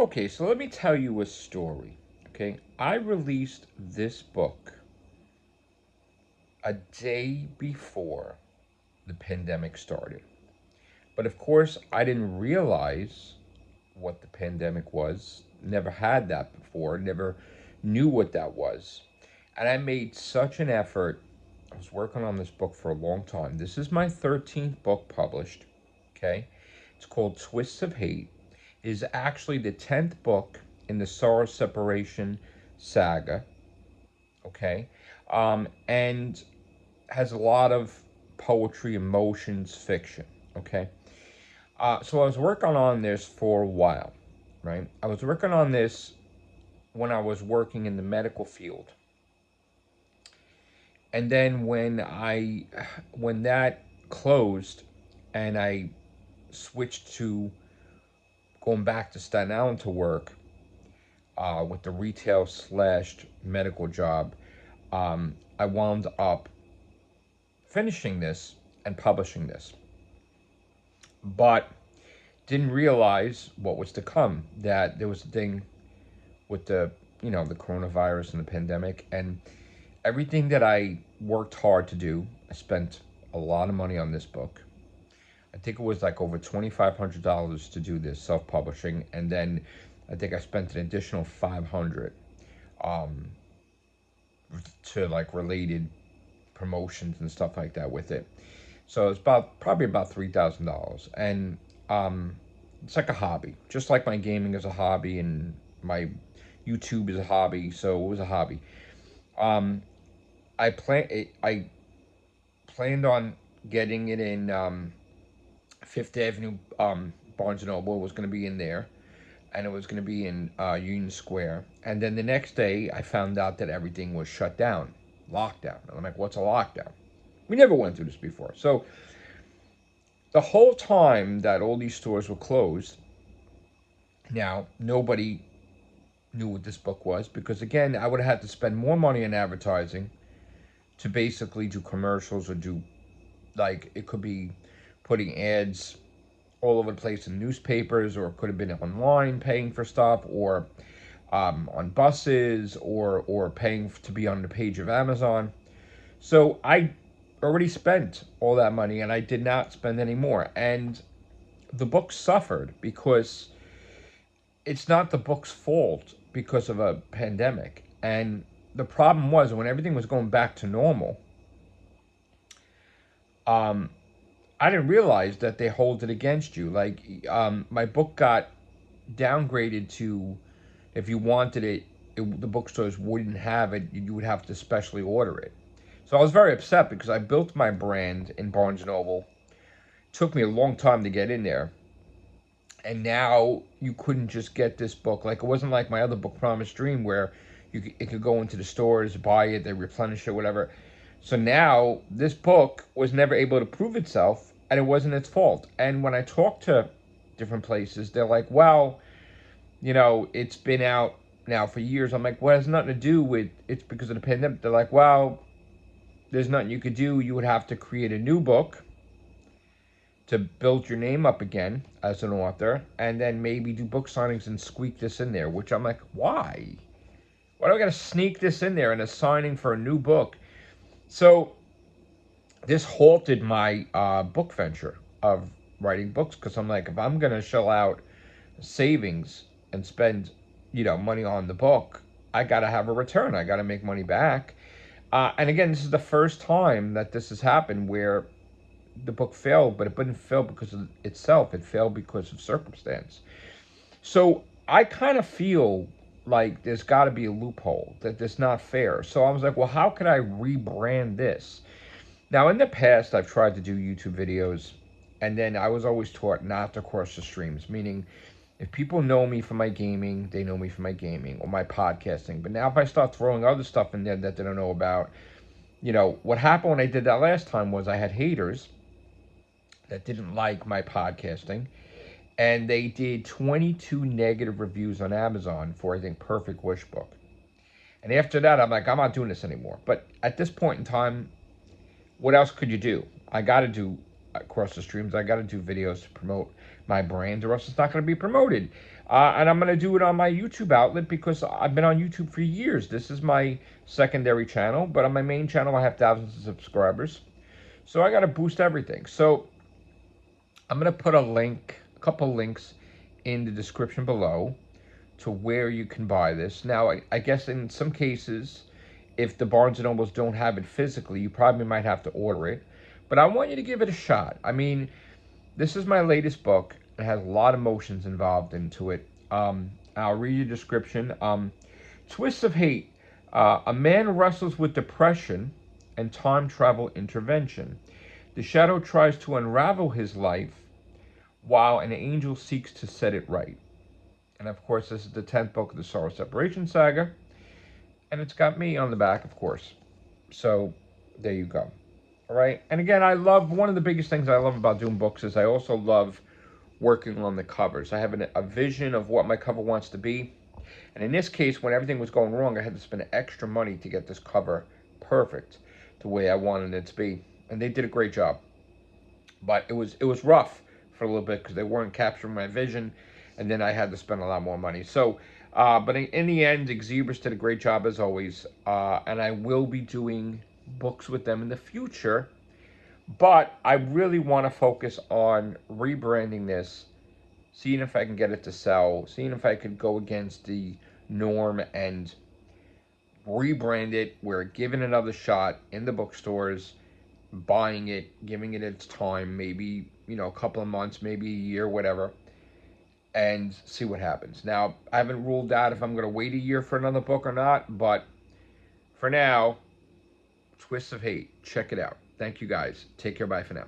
Okay, so let me tell you a story. Okay, I released this book a day before the pandemic started. But of course, I didn't realize what the pandemic was. Never had that before, never knew what that was. And I made such an effort. I was working on this book for a long time. This is my 13th book published. Okay, it's called Twists of Hate. It is actually the 10th book in the Sorrow Separation saga. Okay, and has a lot of poetry, emotions, fiction. Okay, so I was working on this for a while, right? I was working on this when I was working in the medical field, and then when that closed, and I switched to going back to Staten Island to work with the retail slash medical job, I wound up finishing this and publishing this, but didn't realize what was to come. That there was a thing with the coronavirus and the pandemic and everything that I worked hard to do. I spent a lot of money on this book. I think it was like over $2,500 to do this self-publishing, and then I think I spent an additional 500 um, to like related promotions and stuff like that with it. So it's probably about $3,000, and um, it's like a hobby, just like my gaming is a hobby and my YouTube is a hobby. So it was a hobby. Um, I planned on getting it in Fifth Avenue. Barnes and Noble was going to be in there, and it was going to be in Union Square. And then the next day, I found out that everything was shut down, lockdown. And I'm like, what's a lockdown? We never went through this before. So the whole time that all these stores were closed, now nobody knew what this book was because again, I would have had to spend more money on advertising to basically do commercials or do like it could be putting ads all over the place in newspapers, or it could have been online paying for stuff, or on buses, or paying to be on the page of Amazon. So I already spent all that money, and I did not spend any more. And the book suffered because it's not the book's fault because of a pandemic. And the problem was when everything was going back to normal, um, I didn't realize that they hold it against you. Like, my book got downgraded to if you wanted it, the bookstores wouldn't have it. You would have to specially order it. So I was very upset because I built my brand in Barnes and Noble. It took me a long time to get in there, and now you couldn't just get this book. Like it wasn't like my other book, Promised Dream, where it could go into the stores, buy it, they replenish it, whatever. So now this book was never able to prove itself, and it wasn't its fault. And when I talk to different places, they're like, "Well, it's been out now for years." I'm like, "Well, it has nothing to do with it's because of the pandemic." They're like, "Well, there's nothing you could do. You would have to create a new book to build your name up again as an author, and then maybe do book signings and squeak this in there." Which I'm like, why? Why do I got to sneak this in there in a signing for a new book? So this halted my book venture of writing books because I'm like, if I'm gonna shell out savings and spend, money on the book, I gotta have a return. I gotta make money back. And again, this is the first time that this has happened where the book failed, but it didn't fail because of itself. It failed because of circumstance. So I kind of feel like there's got to be a loophole, that it's not fair. So I was like, well, how can I rebrand this? Now, in the past, I've tried to do YouTube videos, and then I was always taught not to cross the streams, meaning if people know me for my gaming, they know me for my gaming or my podcasting. But now if I start throwing other stuff in there that they don't know about, what happened when I did that last time was I had haters that didn't like my podcasting, and they did 22 negative reviews on Amazon for, I think, Perfect Wish Book. And after that, I'm like, I'm not doing this anymore. But at this point in time, what else could you do? I got to do across the streams. I got to do videos to promote my brand, or else it's not going to be promoted. And I'm going to do it on my YouTube outlet because I've been on YouTube for years. This is my secondary channel, but on my main channel, I have thousands of subscribers. So I got to boost everything. So I'm going to put a couple links in the description below to where you can buy this. Now, I guess in some cases, if the Barnes & Nobles don't have it physically, you probably might have to order it. But I want you to give it a shot. I mean, this is my latest book. It has a lot of emotions involved into it. I'll read you the description. Twists of Hate. A man wrestles with depression and time travel intervention. The shadow tries to unravel his life while an angel seeks to set it right. And of course, this is the 10th book of the Sorrow Separation Saga. And it's got me on the back, of course. So there you go. All right. And again, one of the biggest things I love about doing books is I also love working on the covers. I have a vision of what my cover wants to be. And in this case, when everything was going wrong, I had to spend extra money to get this cover perfect the way I wanted it to be. And they did a great job. But it was rough for a little bit because they weren't capturing my vision. And then I had to spend a lot more money. So, but in the end, Xebris did a great job as always. And I will be doing books with them in the future. But I really want to focus on rebranding this, seeing if I can get it to sell, seeing if I could go against the norm and rebrand it. We're giving it another shot in the bookstores, buying it, giving it its time, maybe, a couple of months, maybe a year, whatever, and see what happens. Now, I haven't ruled out if I'm going to wait a year for another book or not, but for now, Twists of Hate. Check it out. Thank you guys. Take care. Bye for now.